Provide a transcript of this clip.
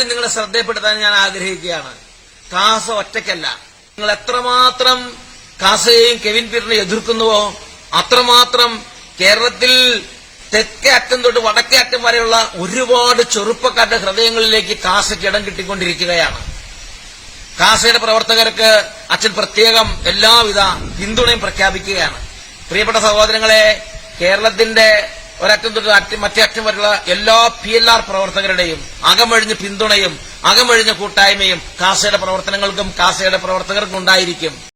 കാര്യം നിങ്ങളെ ശ്രദ്ധയപ്പെടുത്താൻ ഞാൻ ആഗ്രഹിക്കുകയാണ്. കാസ ഒറ്റയ്ക്കല്ല. നിങ്ങൾ എത്രമാത്രം കാസയെയും കെവിൻ പീറ്ററിനെ എതിർക്കുന്നുവോ അത്രമാത്രം കേരളത്തിൽ തെക്കേ അറ്റം തൊട്ട് വടക്കേ അറ്റം വരെയുള്ള ഒരുപാട് ചെറുപ്പക്കാരുടെ ഹൃദയങ്ങളിലേക്ക് കാസയ്ക്ക് ഇടം കിട്ടിക്കൊണ്ടിരിക്കുകയാണ്. കാസയുടെ പ്രവർത്തകർക്ക് അച്ഛൻ പ്രത്യേകം എല്ലാവിധ പിന്തുണയും പ്രഖ്യാപിക്കുകയാണ്. പ്രിയപ്പെട്ട സഹോദരങ്ങളെ, കേരളത്തിന്റെ ഒരറ്റം തൊട്ട് മറ്റേ അറ്റം വരെയുള്ള എല്ലാ PLR പ്രവർത്തകരുടെയും അകമഴിഞ്ഞ പിന്തുണയും അകമഴിഞ്ഞ കൂട്ടായ്മയും കാസയുടെ പ്രവർത്തനങ്ങൾക്കും കാസയുടെ പ്രവർത്തകർക്കും ഉണ്ടായിരിക്കും.